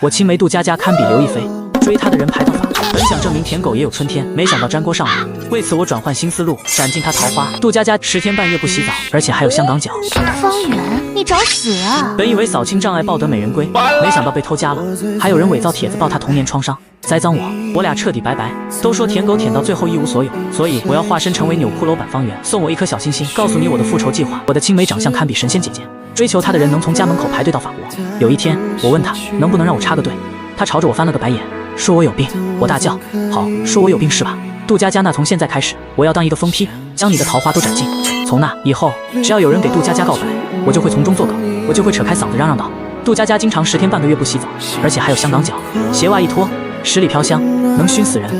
我青梅杜佳佳堪比刘亦菲，追她的人排到法国。本想证明舔狗也有春天，没想到沾锅上网。为此我转换新思路，斩尽她桃花。杜佳佳10天半月不洗澡，而且还有香港脚。方圆，你找死啊！本以为扫清障碍抱得美人归，没想到被偷家了。还有人伪造帖子报她童年创伤，栽赃我俩彻底拜拜。都说舔狗舔到最后一无所有，所以我要化身成为钮祜楼版方圆，送我一颗小心心，告诉你我的复仇计划。我的青梅长相堪比神仙姐姐，追求她的人能从家门口排队到法国。有一天，我问她能不能让我插个队，她朝着我翻了个白眼，说我有病。我大叫好，说我有病是吧？杜佳佳，那从现在开始，我要当一个疯批，将你的桃花都斩尽。从那以后，只要有人给杜佳佳告白，我就会从中作梗，我就会扯开嗓子嚷嚷道：杜佳佳经常10天半个月不洗澡，而且还有香港脚，鞋袜一脱10里飘香，能熏死人。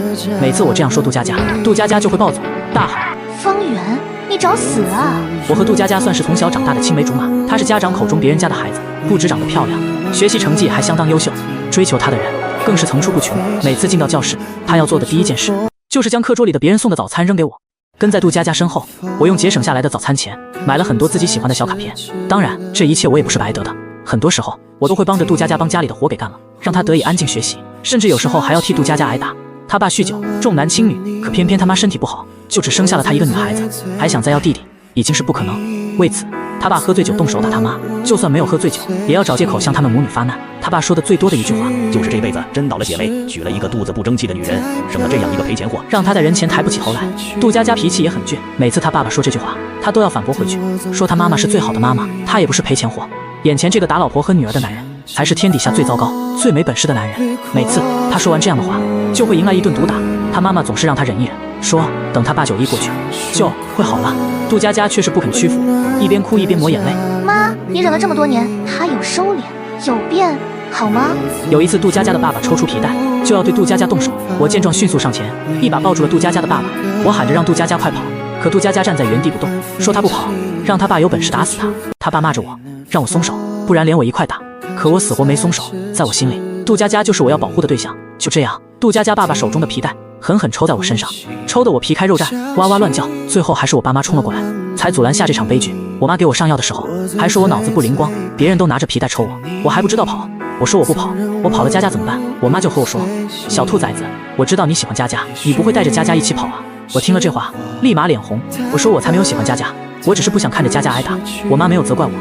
每次我这样说杜佳佳，杜佳佳就会暴走，大喊：方圆，你找死啊！我和杜佳佳算是从小长大的青梅竹马，她是家长口中别人家的孩子，不只长得漂亮，学习成绩还相当优秀，追求她的人更是层出不穷。每次进到教室，她要做的第一件事就是将课桌里的别人送的早餐扔给我。跟在杜佳佳身后，我用节省下来的早餐钱买了很多自己喜欢的小卡片。当然，这一切我也不是白得的，很多时候我都会帮着杜佳佳帮家里的活给干了，让她得以安静学习，甚至有时候还要替杜佳佳挨打。她爸酗酒，重男轻女，可偏偏他妈身体不好，就只生下了她一个女孩子，还想再要弟弟，已经是不可能。为此，他爸喝醉酒动手打他妈，就算没有喝醉酒，也要找借口向他们母女发难。他爸说的最多的一句话就是这辈子真倒了血霉，娶了一个肚子不争气的女人，生了这样一个赔钱货，让他在人前抬不起头来。杜佳佳脾气也很倔，每次他爸爸说这句话，他都要反驳回去，说他妈妈是最好的妈妈，他也不是赔钱货。眼前这个打老婆和女儿的男人，才是天底下最糟糕、最没本事的男人。每次他说完这样的话，就会迎来一顿毒打。他妈妈总是让他忍一忍，说等他891过去，就会好了。杜佳佳却是不肯屈服，一边哭一边抹眼泪。妈，你忍了这么多年，他有收敛，有变，好吗？有一次，杜佳佳的爸爸抽出皮带，就要对杜佳佳动手。我见状迅速上前，一把抱住了杜佳佳的爸爸。我喊着让杜佳佳快跑，可杜佳佳站在原地不动，说他不跑，让他爸有本事打死他。他爸骂着我，让我松手，不然连我一块打。可我死活没松手，在我心里，杜佳佳就是我要保护的对象。就这样，杜佳佳爸爸手中的皮带狠狠抽在我身上，抽得我皮开肉绽，哇哇乱叫。最后还是我爸妈冲了过来，才阻拦下这场悲剧。我妈给我上药的时候，还说我脑子不灵光，别人都拿着皮带抽我，我还不知道跑。我说我不跑，我跑了佳佳怎么办？我妈就和我说，小兔崽子，我知道你喜欢佳佳，你不会带着佳佳一起跑啊。我听了这话，立马脸红。我说我才没有喜欢佳佳，我只是不想看着佳佳挨打。我妈没有责怪我，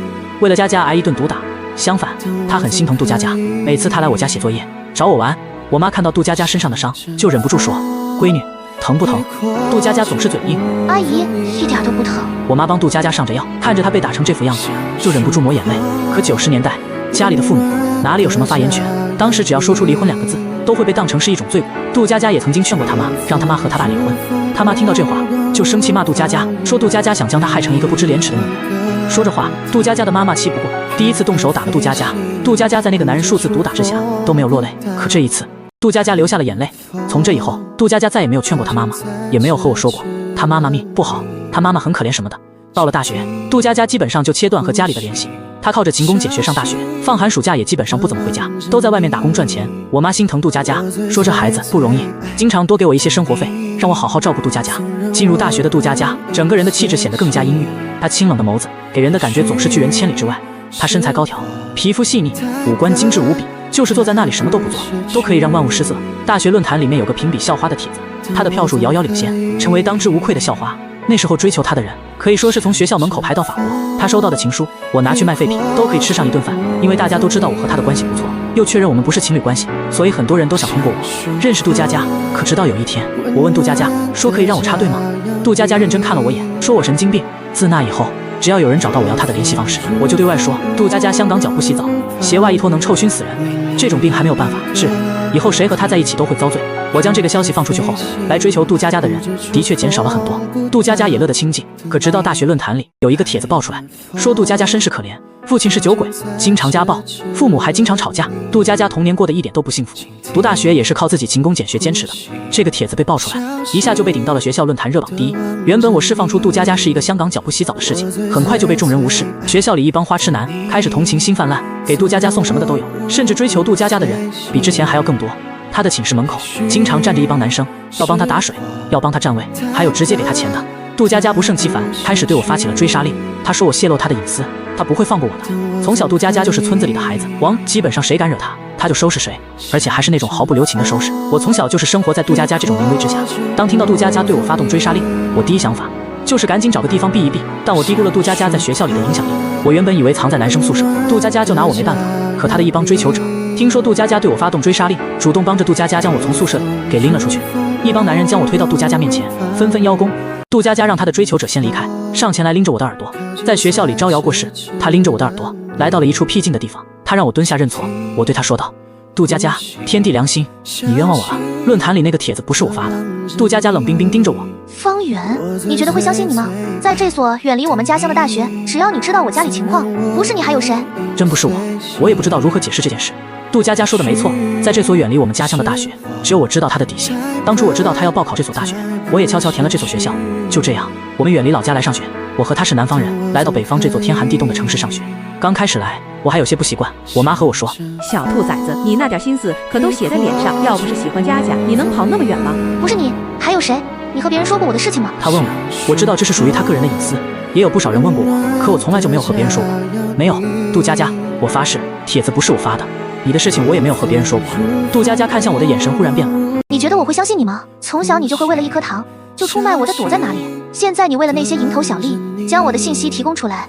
为了佳佳挨一顿毒打，相反，她很心疼杜佳佳。每次她来我家写作业，找我玩，我妈看到杜佳佳身上的伤，就忍不住说，闺女，疼不疼？杜佳佳总是嘴硬，阿姨，一点都不疼。我妈帮杜佳佳上着药，看着她被打成这副样子，就忍不住抹眼泪。可90年代，家里的妇女哪里有什么发言权？当时只要说出离婚2个字，都会被当成是一种罪过。杜佳佳也曾经劝过她妈，让她妈和她爸离婚。她妈听到这话，就生气骂杜佳佳，说杜佳佳想将她害成一个不知廉耻的女人。说着话，杜佳佳的妈妈气不过，第一次动手打了杜佳佳。杜佳佳在那个男人数次毒打之下都没有落泪，可这一次，杜佳佳流下了眼泪。从这以后，杜佳佳再也没有劝过她妈妈，也没有和我说过她妈妈命不好，她妈妈很可怜什么的。到了大学，杜佳佳基本上就切断和家里的联系。她靠着勤工俭学上大学，放寒暑假也基本上不怎么回家，都在外面打工赚钱。我妈心疼杜佳佳，说这孩子不容易，经常多给我一些生活费，让我好好照顾杜佳佳。进入大学的杜佳佳，整个人的气质显得更加阴郁。她清冷的眸子，给人的感觉总是拒人千里之外。她身材高挑，皮肤细腻，五官精致无比，就是坐在那里什么都不做，都可以让万物失色。大学论坛里面有个评比校花的帖子，她的票数遥遥领先，成为当之无愧的校花。那时候追求她的人可以说是从学校门口排到法国。她收到的情书，我拿去卖废品都可以吃上一顿饭。因为大家都知道我和她的关系不错，又确认我们不是情侣关系，所以很多人都想通过我认识杜佳佳。可直到有一天，我问杜佳佳说可以让我插队吗？杜佳佳认真看了我眼，说我神经病。自那以后，只要有人找到我要她的联系方式，我就对外说杜佳佳香港脚不洗澡，鞋袜一脱能臭熏死人，这种病还没有办法治，以后谁和她在一起都会遭罪。我将这个消息放出去后，来追求杜佳佳的人的确减少了很多，杜佳佳也乐得清静。可直到大学论坛里有一个帖子爆出来，说杜佳佳身世可怜，父亲是酒鬼，经常家暴，父母还经常吵架，杜佳佳童年过得一点都不幸福，读大学也是靠自己勤工俭学坚持的。这个帖子被爆出来，一下就被顶到了学校论坛热榜第一。原本我释放出杜佳佳是一个香港脚不洗澡的事情，很快就被众人无视。学校里一帮花痴男开始同情心泛滥，给杜佳佳送什么的都有，甚至追求杜佳佳的人比之前还要更多。他的寝室门口经常站着一帮男生，要帮他打水，要帮他占位，还有直接给他钱的。杜佳佳不胜其烦，开始对我发起了追杀令。他说我泄露他的隐私，他不会放过我的。从小杜佳佳就是村子里的孩子王，基本上谁敢惹他他就收拾谁，而且还是那种毫不留情的收拾。我从小就是生活在杜佳佳这种淫威之下，当听到杜佳佳对我发动追杀令，我第一想法就是赶紧找个地方避一避。但我低估了杜佳佳在学校里的影响力，我原本以为藏在男生宿舍，杜佳佳就拿我没办法。可他的一帮追求者听说杜佳佳对我发动追杀令，主动帮着杜佳佳将我从宿舍里给拎了出去。一帮男人将我推到杜佳佳面前，纷纷邀功。杜佳佳让他的追求者先离开，上前来拎着我的耳朵。在学校里招摇过市，他拎着我的耳朵来到了一处僻静的地方，他让我蹲下认错。我对他说道：杜佳佳，天地良心，你冤枉我了。论坛里那个帖子不是我发的。杜佳佳冷冰冰盯着我。方圆，你觉得会相信你吗？在这所远离我们家乡的大学，只要你知道我家里情况，不是你还有谁？真不是我，我也不知道如何解释这件事。杜佳佳说的没错，在这所远离我们家乡的大学，只有我知道他的底细。当初我知道他要报考这所大学，我也悄悄填了这所学校。就这样，我们远离老家来上学。我和他是南方人，来到北方这座天寒地冻的城市上学。刚开始来，我还有些不习惯。我妈和我说：小兔崽子，你那点心思可都写在脸上，要不是喜欢佳佳，你能跑那么远吗？不是你，还有谁？你和别人说过我的事情吗？他问我，我知道这是属于他个人的隐私，也有不少人问过我，可我从来就没有和别人说过。没有，杜佳佳，我发誓，帖子不是我发的，你的事情我也没有和别人说过。杜佳佳看向我的眼神忽然变了。你觉得我会相信你吗？从小你就会为了一颗糖就出卖我的躲在哪里，现在你为了那些蝇头小利将我的信息提供出来，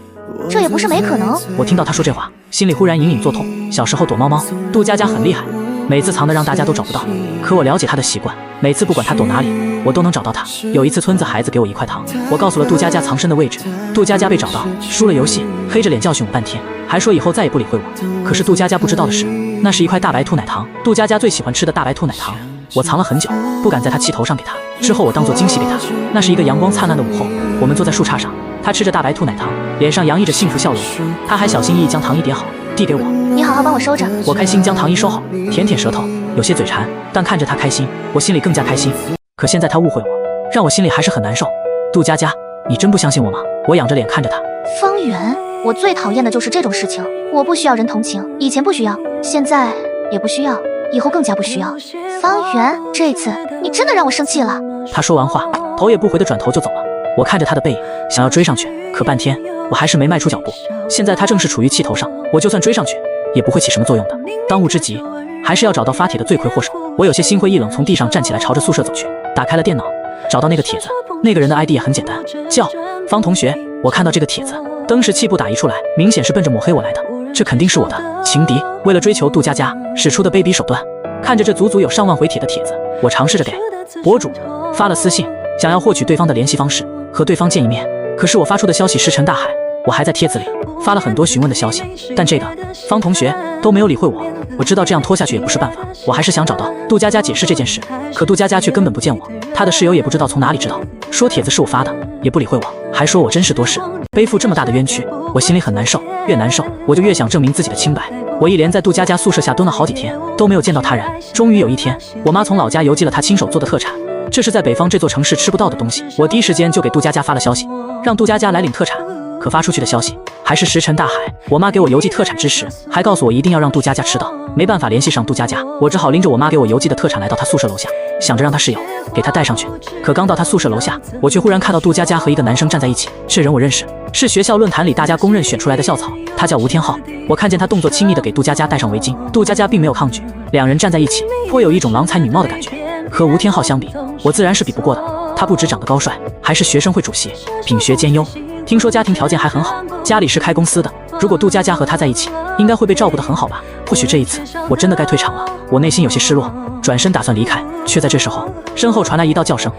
这也不是没可能。我听到他说这话，心里忽然隐隐作痛。小时候躲猫猫，杜佳佳很厉害，每次藏得让大家都找不到。可我了解他的习惯，每次不管他躲哪里，我都能找到他。有一次村子孩子给我1块糖，我告诉了杜佳佳藏身的位置。杜佳佳被找到，输了游戏，黑着脸教训我半天，还说以后再也不理会我。可是杜佳佳不知道的是，那是一块大白兔奶糖，杜佳佳最喜欢吃的大白兔奶糖。我藏了很久，不敢在他气头上给他。之后我当作惊喜给他。那是一个阳光灿烂的午后，我们坐在树杈上，他吃着大白兔奶糖，脸上洋溢着幸福笑容。他还小心翼翼将糖衣叠好，递给我。你好好帮我收着。我开心将糖衣收好，舔舔舌头，有些嘴馋，但看着他开心，我心里更加开心。可现在他误会我，让我心里还是很难受。杜佳佳，你真不相信我吗？我仰着脸看着他。方圆，我最讨厌的就是这种事情。我不需要人同情，以前不需要，现在也不需要，以后更加不需要。方圆，这次你真的让我生气了。他说完话，头也不回的转头就走了。我看着他的背影，想要追上去，可半天我还是没迈出脚步。现在他正是处于气头上，我就算追上去也不会起什么作用的。当务之急还是要找到发帖的罪魁祸首。我有些心灰意冷，从地上站起来，朝着宿舍走去，打开了电脑，找到那个帖子。那个人的 ID 也很简单，叫方同学。我看到这个帖子，登时气不打一处来，明显是奔着抹黑我来的。这肯定是我的情敌，为了追求杜佳佳使出的卑鄙手段。看着这足足有上万回帖的帖子，我尝试着给博主发了私信，想要获取对方的联系方式，和对方见一面。可是我发出的消息石沉大海，我还在帖子里发了很多询问的消息，但这个方同学都没有理会我。我知道这样拖下去也不是办法，我还是想找到杜佳佳解释这件事。可杜佳佳却根本不见我，她的室友也不知道从哪里知道，说帖子是我发的，也不理会我，还说我真是多事，背负这么大的冤屈。我心里很难受，越难受我就越想证明自己的清白。我一连在杜佳佳宿舍下蹲了好几天，都没有见到他人。终于有一天，我妈从老家邮寄了她亲手做的特产，这是在北方这座城市吃不到的东西。我第一时间就给杜佳佳发了消息，让杜佳佳来领特产。可发出去的消息还是石沉大海。我妈给我邮寄特产之时，还告诉我一定要让杜佳佳吃到。没办法联系上杜佳佳，我只好拎着我妈给我邮寄的特产来到她宿舍楼下，想着让她室友给她带上去。可刚到她宿舍楼下，我却忽然看到杜佳佳和一个男生站在一起。这人我认识，是学校论坛里大家公认选出来的校草，他叫吴天浩。我看见他动作亲密地给杜佳佳戴上围巾，杜佳佳并没有抗拒，两人站在一起，颇有一种郎才女貌的感觉。和吴天浩相比，我自然是比不过的。他不止长得高帅，还是学生会主席，品学兼优。听说家庭条件还很好，家里是开公司的。如果杜佳佳和他在一起，应该会被照顾得很好吧？或许这一次我真的该退场了。我内心有些失落，转身打算离开，却在这时候，身后传来一道叫声：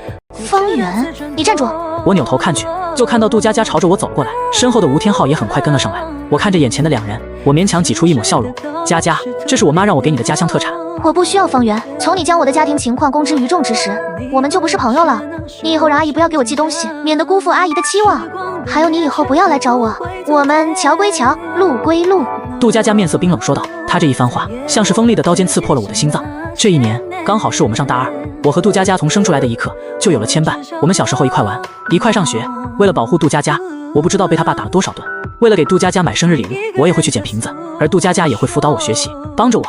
方圆，你站住！我扭头看去，就看到杜佳佳朝着我走过来，身后的吴天浩也很快跟了上来。我看着眼前的两人，我勉强挤出一抹笑容。佳佳，这是我妈让我给你的家乡特产。我不需要方圆，从你将我的家庭情况公之于众之时，我们就不是朋友了。你以后让阿姨不要给我寄东西，免得辜负阿姨的期望。还有你以后不要来找我，我们桥归桥，路归路。杜佳佳面色冰冷说道，她这一番话像是锋利的刀尖刺破了我的心脏。这一年刚好是我们上大二，我和杜佳佳从生出来的一刻就有了牵绊。我们小时候一块玩，一块上学，为了保护杜佳佳，我不知道被他爸打了多少顿。为了给杜佳佳买生日礼物，我也会去捡瓶子，而杜佳佳也会辅导我学习，帮着我，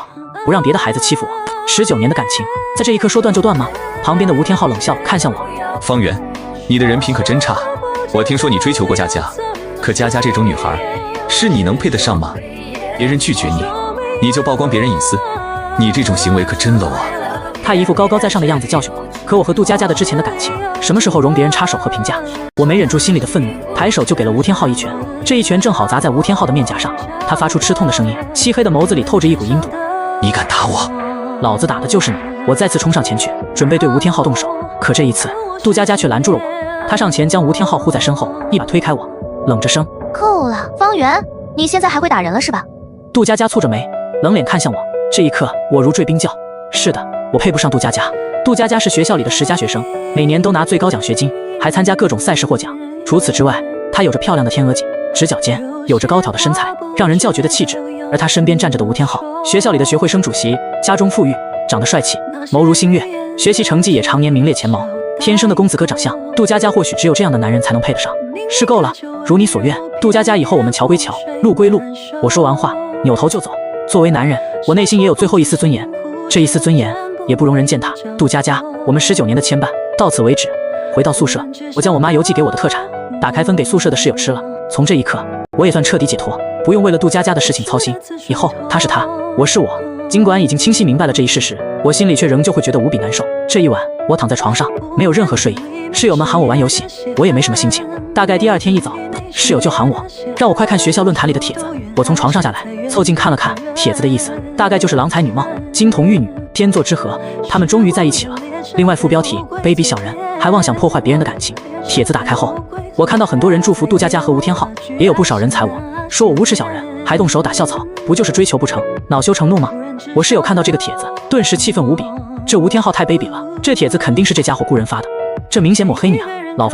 不让别的孩子欺负我。19年的感情，在这一刻说断就断吗？旁边的吴天浩冷笑看向我，方圆，你的人品可真差。我听说你追求过佳佳，可佳佳这种女孩，是你能配得上吗？别人拒绝你，你就曝光别人隐私，你这种行为可真 low 啊！他一副高高在上的样子教训我，可我和杜佳佳的之前的感情，什么时候容别人插手和评价？我没忍住心里的愤怒，抬手就给了吴天昊一拳。这一拳正好砸在吴天昊的面颊上，他发出吃痛的声音，漆黑的眸子里透着一股阴毒。你敢打我？老子打的就是你！我再次冲上前去，准备对吴天昊动手，可这一次，杜佳佳却拦住了我。她上前将吴天昊护在身后，一把推开我，冷着声：“够了，方圆，你现在还会打人了是吧？”杜佳佳蹙着眉，冷脸看向我。这一刻，我如坠冰窖。是的，我配不上杜佳佳。杜佳佳是学校里的10佳学生，每年都拿最高奖学金，还参加各种赛事获奖。除此之外，她有着漂亮的天鹅颈、直角肩，有着高挑的身材，让人叫绝的气质。而她身边站着的吴天昊，学校里的学会生主席，家中富裕，长得帅气，眸如星月，学习成绩也常年名列前茅，天生的公子哥长相。杜佳佳或许只有这样的男人才能配得上。是够了，如你所愿，杜佳佳，以后我们桥归桥，路归路。我说完话，扭头就走。作为男人，我内心也有最后一丝尊严，这一丝尊严也不容人践踏。杜佳佳，我们19年的牵绊到此为止。回到宿舍，我将我妈邮寄给我的特产打开分给宿舍的室友吃了。从这一刻，我也算彻底解脱，不用为了杜佳佳的事情操心。以后她是她，我是我。尽管已经清晰明白了这一事实，我心里却仍旧会觉得无比难受。这一晚，我躺在床上，没有任何睡意。室友们喊我玩游戏，我也没什么心情。大概第2天一早，室友就喊我，让我快看学校论坛里的帖子。我从床上下来，凑近看了看，帖子的意思大概就是郎才女貌，金童玉女，天作之合，他们终于在一起了。另外副标题：卑鄙小人，还妄想破坏别人的感情。帖子打开后，我看到很多人祝福杜佳佳和吴天昊，也有不少人踩我，说我无耻小人，还动手打校草，不就是追求不成，恼羞成怒吗？我室友看到这个帖子，顿时气愤无比，这吴天昊太卑鄙了，这帖子肯定是这家伙雇人发的，这明显抹黑你啊！老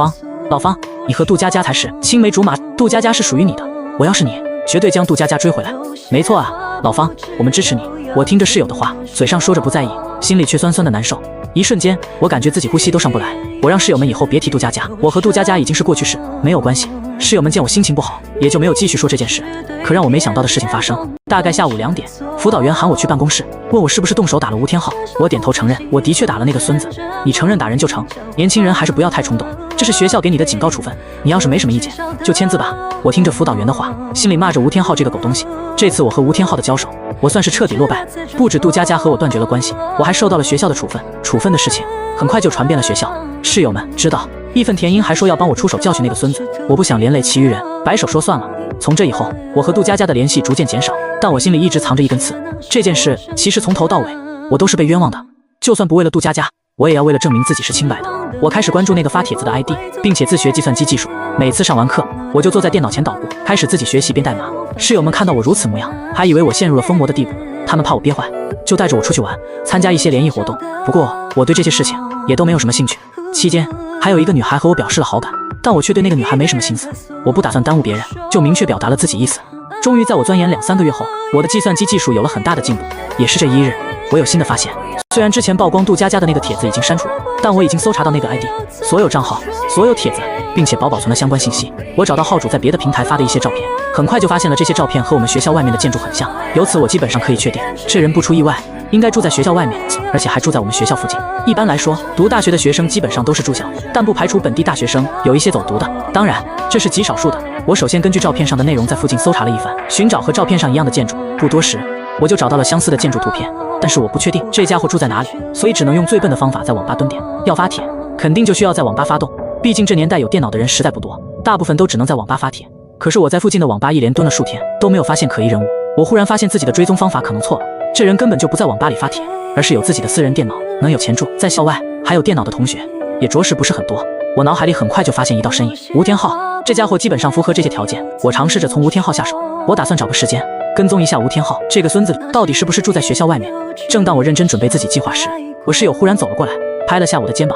方，你和杜佳佳才是青梅竹马，杜佳佳是属于你的，我要是你，绝对将杜佳佳追回来。没错啊，老方，我们支持你。我听着室友的话，嘴上说着不在意，心里却酸酸的难受。一瞬间，我感觉自己呼吸都上不来。我让室友们以后别提杜佳佳，我和杜佳佳已经是过去式，没有关系。室友们见我心情不好，也就没有继续说这件事。可让我没想到的事情发生，大概下午2点，辅导员喊我去办公室，问我是不是动手打了吴天昊。我点头承认，我的确打了那个孙子。你承认打人就成，年轻人还是不要太冲动，这是学校给你的警告处分，你要是没什么意见，就签字吧。我听着辅导员的话，心里骂着吴天昊这个狗东西。这次我和吴天昊的交手，我算是彻底落败。不止杜佳佳和我断绝了关系，我还受到了学校的处分。处分的事情很快就传遍了学校，室友们知道，义愤填膺，还说要帮我出手教训那个孙子。我不想连累其余人，摆手说算了。从这以后，我和杜佳佳的联系逐渐减少，但我心里一直藏着一根刺。这件事其实从头到尾，我都是被冤枉的。就算不为了杜佳佳，我也要为了证明自己是清白的。我开始关注那个发帖子的 ID， 并且自学计算机技术。每次上完课，我就坐在电脑前捣鼓，开始自己学习编代码。室友们看到我如此模样，还以为我陷入了疯魔的地步。他们怕我憋坏，就带着我出去玩，参加一些联谊活动。不过我对这些事情也都没有什么兴趣。期间还有一个女孩和我表示了好感，但我却对那个女孩没什么心思。我不打算耽误别人，就明确表达了自己意思。终于在我钻研2-3个月后，我的计算机技术有了很大的进步。也是这一日，我有新的发现。虽然之前曝光杜佳佳的那个帖子已经删除了，但我已经搜查到那个 ID 所有账号、所有帖子，并且保存了相关信息。我找到号主在别的平台发的一些照片，很快就发现了这些照片和我们学校外面的建筑很像。由此我基本上可以确定，这人不出意外应该住在学校外面，而且还住在我们学校附近。一般来说，读大学的学生基本上都是住校，但不排除本地大学生有一些走读的，当然这是极少数的。我首先根据照片上的内容在附近搜查了一番，寻找和照片上一样的建筑。不多时，我就找到了相似的建筑图片，但是我不确定这家伙住在哪里，所以只能用最笨的方法在网吧蹲点。要发帖，肯定就需要在网吧发动，毕竟这年代有电脑的人实在不多，大部分都只能在网吧发帖。可是我在附近的网吧一连蹲了数天，都没有发现可疑人物。我忽然发现自己的追踪方法可能错了，这人根本就不在网吧里发帖，而是有自己的私人电脑，能有钱住，在校外还有电脑的同学也着实不是很多。我脑海里很快就发现一道身影，吴天昊，这家伙基本上符合这些条件。我尝试着从吴天昊下手，我打算找个时间跟踪一下吴天昊这个孙子到底是不是住在学校外面。正当我认真准备自己计划时，我室友忽然走了过来，拍了下我的肩膀。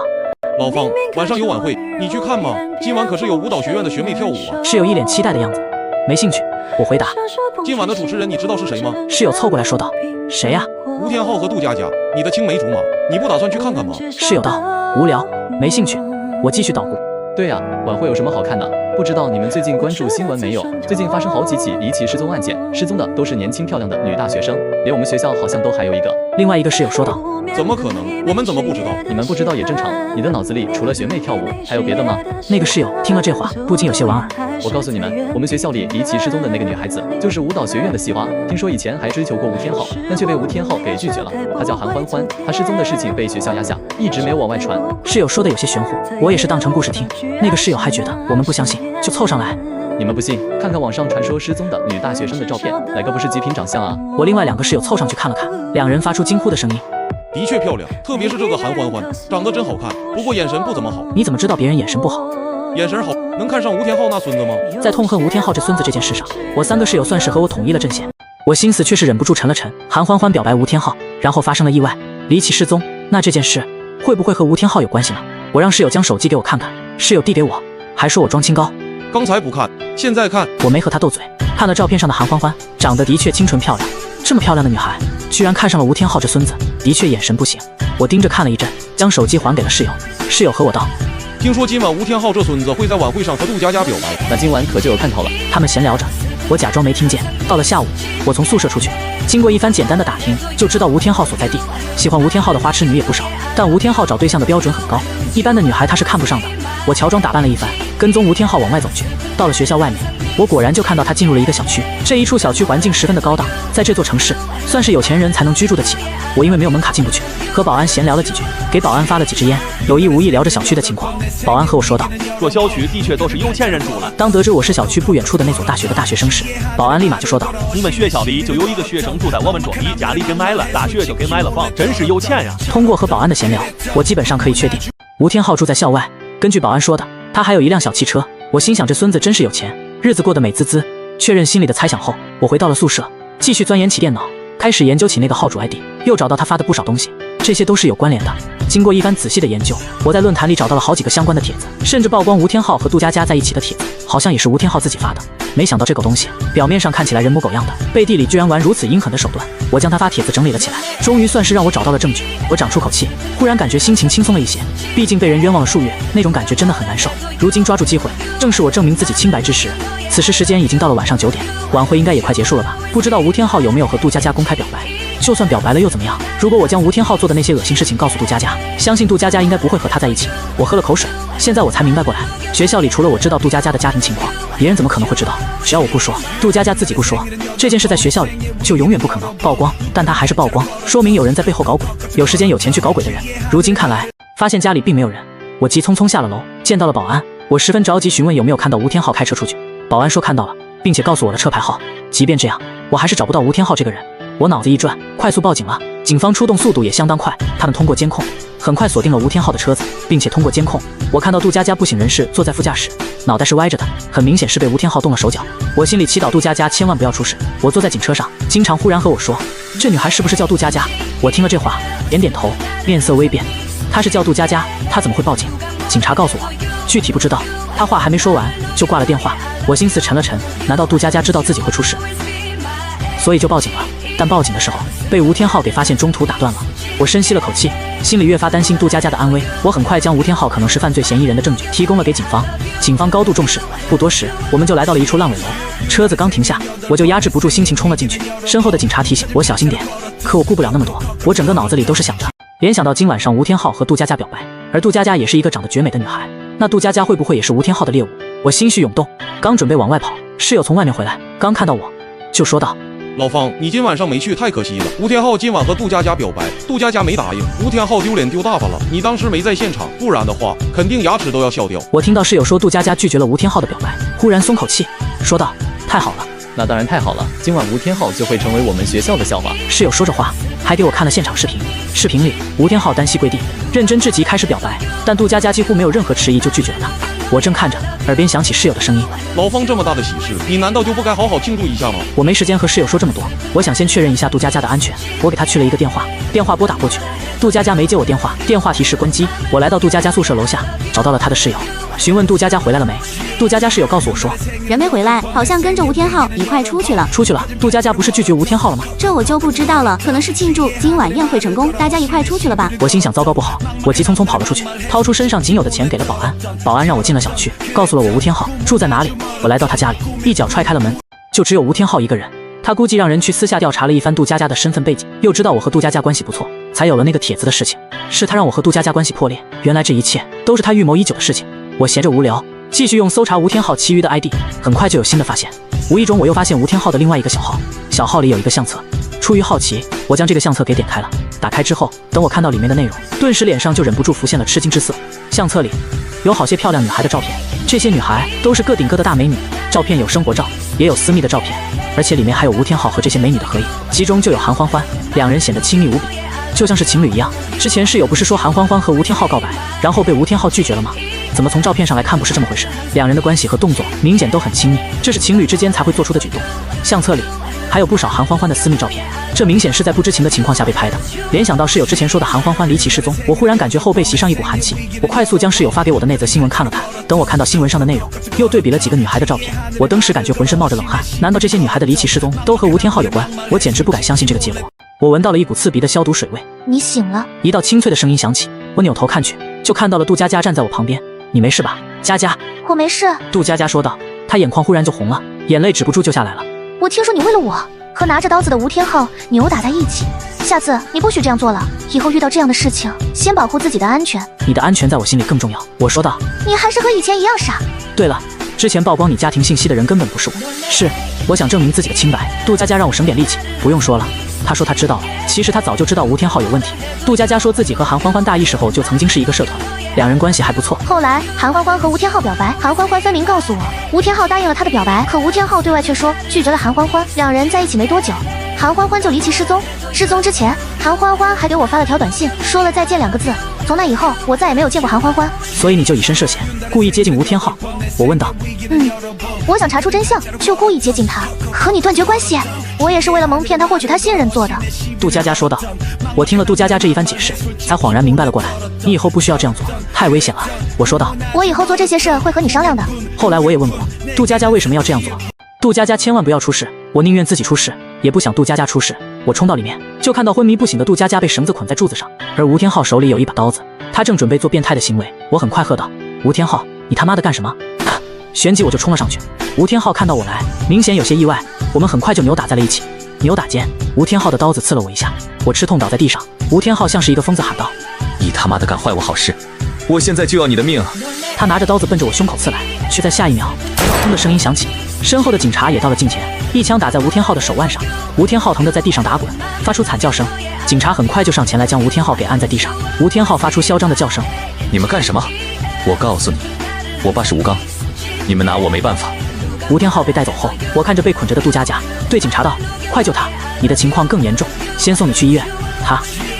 老方，晚上有晚会，你去看吗？今晚可是有舞蹈学院的学妹跳舞啊。室友一脸期待的样子。没兴趣，我回答。今晚的主持人你知道是谁吗？室友凑过来说道。谁呀？吴天昊和杜佳佳，你的青梅竹马，你不打算去看看吗？室友道。无聊，没兴趣。我继续捣鼓。对啊，晚会有什么好看的？不知道你们最近关注新闻没有？最近发生好几起离奇失踪案件，失踪的都是年轻漂亮的女大学生，连我们学校好像都还有一个。另外一个室友说道：怎么可能？我们怎么不知道？你们不知道也正常，你的脑子里除了学妹跳舞，还有别的吗？那个室友听了这话，不禁有些莞尔。我告诉你们，我们学校里离奇失踪的那个女孩子，就是舞蹈学院的系花。听说以前还追求过吴天昊，但却被吴天昊给拒绝了。她叫韩欢欢，她失踪的事情被学校压下，一直没有往外传。室友说的有些玄乎，我也是当成故事听。那个室友还觉得我们不相信，就凑上来。你们不信，看看网上传说失踪的女大学生的照片，哪个不是极品长相啊？我另外2个室友凑上去看了看，两人发出惊呼的声音。的确漂亮，特别是这个韩欢欢，长得真好看，不过眼神不怎么好。你怎么知道别人眼神不好？眼神好，能看上吴天昊那孙子吗？在痛恨吴天昊这孙子这件事上，我3个室友算是和我统一了阵线。我心思却是忍不住沉了沉。韩欢欢表白吴天昊，然后发生了意外，离奇失踪。那这件事会不会和吴天昊有关系呢？我让室友将手机给我看看，室友递给我，还说我装清高。刚才不看，现在看。我没和他斗嘴，看了照片上的韩欢欢，长得的确清纯漂亮。这么漂亮的女孩，居然看上了吴天昊这孙子，的确眼神不行。我盯着看了一阵，将手机还给了室友。室友和我道：听说今晚吴天昊这孙子会在晚会上和杜佳佳表白，那今晚可就有看头了。他们闲聊着，我假装没听见。到了下午，我从宿舍出去，经过一番简单的打听，就知道吴天昊所在地。喜欢吴天昊的花痴女也不少，但吴天昊找对象的标准很高，一般的女孩他是看不上的。我乔装打扮了一番，跟踪吴天昊往外走去。到了学校外面，我果然就看到他进入了一个小区。这一处小区环境十分的高档，在这座城市算是有钱人才能居住得起的。我因为没有门卡进不去，和保安闲聊了几句，给保安发了几支烟，有意无意聊着小区的情况。保安和我说道：这小区的确都是有钱人住了。当得知我是小区不远处的那所大学的大学生时，保安立马就说道：你们学校里就有一个学生住在我们这里，家里给买了，大学就给买了房，真是有钱呀。通过和保安的闲聊，我基本上可以确定吴天昊住在校外。根据保安说的，他还有一辆小汽车。我心想这孙子真是有钱，日子过得美滋滋。确认心里的猜想后，我回到了宿舍，继续钻研起电脑，开始研究起那个号主 ID， 又找到他发的不少东西，这些都是有关联的。经过一番仔细的研究，我在论坛里找到了好几个相关的帖子，甚至曝光吴天昊和杜佳佳在一起的帖子，好像也是吴天昊自己发的。没想到这狗东西表面上看起来人模狗样的，背地里居然玩如此阴狠的手段。我将他发帖子整理了起来，终于算是让我找到了证据。我长出口气，忽然感觉心情轻松了一些，毕竟被人冤枉了数月，那种感觉真的很难受。如今抓住机会，正是我证明自己清白之时。此时时间已经到了晚上9点，晚会应该也快结束了吧？不知道吴天昊有没有和杜佳佳公开表白？就算表白了又怎么样？如果我将吴天昊做的那些恶心事情告诉杜佳佳，相信杜佳佳应该不会和他在一起。我喝了口水，现在我才明白过来，学校里除了我知道杜佳佳的家庭情况，别人怎么可能会知道？只要我不说，杜佳佳自己不说，这件事在学校里就永远不可能曝光。但他还是曝光，说明有人在背后搞鬼，有时间有钱去搞鬼的人。如今看来，发现家里并没有人，我急匆匆下了楼，见到了保安。我十分着急询问有没有看到吴天昊开车出去，保安说看到了，并且告诉我了车牌号。即便这样，我还是找不到吴天昊这个人。我脑子一转，快速报警了。警方出动速度也相当快，他们通过监控很快锁定了吴天昊的车子，并且通过监控，我看到杜佳佳不省人事坐在副驾驶，脑袋是歪着的，很明显是被吴天昊动了手脚。我心里祈祷杜佳佳千万不要出事。我坐在警车上，经常忽然和我说，这女孩是不是叫杜佳佳？我听了这话，点点头，面色微变。她是叫杜佳佳，她怎么会报警？警察告诉我，具体不知道。他话还没说完就挂了电话。我心思沉了沉，难道杜佳佳知道自己会出事，所以就报警了？但报警的时候被吴天昊给发现，中途打断了。我深吸了口气，心里越发担心杜佳佳的安危。我很快将吴天昊可能是犯罪嫌疑人的证据提供了给警方，警方高度重视。不多时，我们就来到了一处烂尾楼。车子刚停下，我就压制不住心情冲了进去。身后的警察提醒我小心点，可我顾不了那么多，我整个脑子里都是想着，联想到今晚上吴天昊和杜佳佳表白，而杜佳佳也是一个长得绝美的女孩，那杜佳佳会不会也是吴天昊的猎物？我心绪涌动，刚准备往外跑，室友从外面回来，刚看到我就说道，老方，你今晚上没去太可惜了。吴天昊今晚和杜佳佳表白，杜佳佳没答应，吴天昊丢脸丢大发了。你当时没在现场，不然的话，肯定牙齿都要笑掉。我听到室友说杜佳佳拒绝了吴天昊的表白，忽然松口气，说道：太好了。那当然太好了，今晚吴天昊就会成为我们学校的笑话。室友说着话，还给我看了现场视频。视频里，吴天昊单膝跪地，认真至极开始表白，但杜佳佳几乎没有任何迟疑就拒绝了他。我正看着，耳边响起室友的声音：老方这么大的喜事，你难道就不该好好庆祝一下吗？我没时间和室友说这么多，我想先确认一下杜佳佳的安全。我给她去了一个电话，电话拨打过去，杜佳佳没接我电话，电话提示关机。我来到杜佳佳宿舍楼下，找到了她的室友，询问杜佳佳回来了没。杜佳佳室友告诉我说，人没回来，好像跟着吴天昊一块出去了。出去了。杜佳佳不是拒绝吴天昊了吗？这我就不知道了，可能是庆祝今晚宴会成功，大家一块出去了吧。我心想糟糕不好，我急匆匆跑了出去，掏出身上仅有的钱给了保安。保安让我进了小区，告诉了我吴天昊住在哪里。我来到他家里，一脚踹开了门，就只有吴天昊一个人。他估计让人去私下调查了一番杜佳佳的身份背景，又知道我和杜佳佳关系不错，才有了那个帖子的事情。是他让我和杜佳佳关系破裂，原来这一切都是他预谋已久的事情。我闲着无聊，继续用搜查吴天昊其余的 ID， 很快就有新的发现。无意中我又发现吴天昊的另外一个小号，小号里有一个相册。出于好奇，我将这个相册给点开了。打开之后，等我看到里面的内容，顿时脸上就忍不住浮现了吃惊之色。相册里有好些漂亮女孩的照片，这些女孩都是个顶个的大美女，照片有生活照，也有私密的照片，而且里面还有吴天昊和这些美女的合影，其中就有韩欢欢，两人显得亲密无比，就像是情侣一样。之前室友不是说韩欢欢和吴天昊告白，然后被吴天昊拒绝了吗？怎么从照片上来看不是这么回事？两人的关系和动作明显都很亲密，这是情侣之间才会做出的举动。相册里还有不少韩欢欢的私密照片，这明显是在不知情的情况下被拍的。联想到室友之前说的韩欢欢离奇失踪，我忽然感觉后背袭上一股寒气。我快速将室友发给我的那则新闻看了看，等我看到新闻上的内容，又对比了几个女孩的照片，我当时感觉浑身冒着冷汗。难道这些女孩的离奇失踪都和吴天昊有关？我简直不敢相信这个结果。我闻到了一股刺鼻的消毒水味。你醒了？一道清脆的声音响起，我扭头看去，就看到了杜佳佳站在我旁边。你没事吧，佳佳？我没事。杜佳佳说道，她眼眶忽然就红了，眼泪止不住就下来了。我听说你为了我和拿着刀子的吴天昊扭打在一起，下次你不许这样做了，以后遇到这样的事情，先保护自己的安全。你的安全在我心里更重要，我说道。你还是和以前一样傻。对了，之前曝光你家庭信息的人根本不是我，是我想证明自己的清白。杜佳佳让我省点力气，不用说了，她说她知道了，其实她早就知道吴天昊有问题。杜佳佳说自己和韩欢欢大一时候就曾经是一个社团，两人关系还不错。后来韩欢欢和吴天昊表白，韩欢欢分明告诉我吴天昊答应了他的表白，可吴天昊对外却说拒绝了韩欢欢。两人在一起没多久，韩欢欢就离奇失踪。失踪之前，韩欢欢还给我发了条短信，说了再见2个字。从那以后，我再也没有见过韩欢欢。所以你就以身涉险，故意接近吴天昊？我问道。我想查出真相，就故意接近他，和你断绝关系。我也是为了蒙骗他，获取他信任做的。杜佳佳说道。我听了杜佳佳这一番解释，才恍然明白了过来。你以后不需要这样做，太危险了。我说道。我以后做这些事会和你商量的。后来我也问过杜佳佳为什么要这样做。杜佳佳千万不要出事，我宁愿自己出事，也不想杜佳佳出事。我冲到里面，就看到昏迷不醒的杜佳佳被绳子捆在柱子上，而吴天昊手里有一把刀子，他正准备做变态的行为。我很快喝道：吴天昊，你他妈的干什么？旋即我就冲了上去。吴天昊看到我来，明显有些意外，我们很快就扭打在了一起。扭打间，吴天昊的刀子刺了我一下，我吃痛倒在地上。吴天昊像是一个疯子喊道：你他妈的敢坏我好事，我现在就要你的命！他拿着刀子奔着我胸口刺来，却在下一秒，砰的声音响起，身后的警察也到了近前，一枪打在吴天昊的手腕上。吴天昊疼得在地上打滚，发出惨叫声。警察很快就上前来将吴天昊给按在地上。吴天昊发出嚣张的叫声：你们干什么？我告诉你，我爸是吴刚，你们拿我没办法。吴天昊被带走后，我看着被捆着的杜佳佳，对警察道：快救他，你的情况更严重，先送你去医院。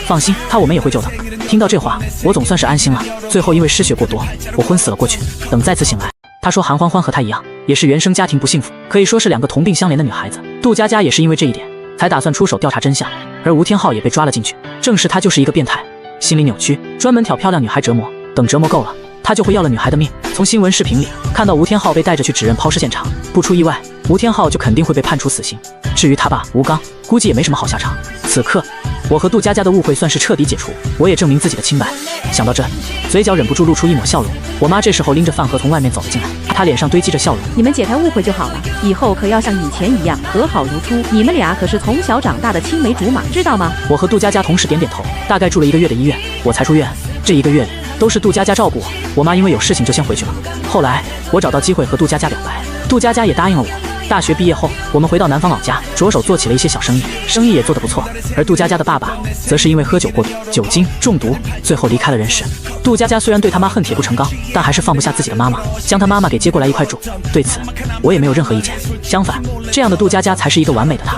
放心，我们也会救的。听到这话，我总算是安心了。最后因为失血过多，我昏死了过去。等再次醒来，他说韩欢欢和他一样，也是原生家庭不幸福，可以说是2个同病相怜的女孩子。杜佳佳也是因为这一点，才打算出手调查真相。而吴天昊也被抓了进去，证实他就是一个变态，心理扭曲，专门挑漂亮女孩折磨。等折磨够了，他就会要了女孩的命。从新闻视频里看到吴天昊被带着去指认抛尸现场，不出意外，吴天昊就肯定会被判处死刑。至于他爸吴刚，估计也没什么好下场。此刻我和杜佳佳的误会算是彻底解除，我也证明自己的清白。想到这，嘴角忍不住露出一抹笑容。我妈这时候拎着饭盒从外面走了进来，她脸上堆积着笑容。你们解开误会就好了，以后可要像以前一样和好如初。你们俩可是从小长大的青梅竹马，知道吗？我和杜佳佳同时点点头。大概住了1个月的医院，我才出院。这1个月里都是杜佳佳照顾我，我妈因为有事情就先回去了。后来我找到机会和杜佳佳表白，杜佳佳也答应了我。大学毕业后，我们回到南方老家，着手做起了一些小生意，生意也做得不错。而杜佳佳的爸爸则是因为喝酒过度，酒精中毒，最后离开了人世。杜佳佳虽然对他妈恨铁不成钢，但还是放不下自己的妈妈，将他妈妈给接过来一块住。对此，我也没有任何意见。相反，这样的杜佳佳才是一个完美的她。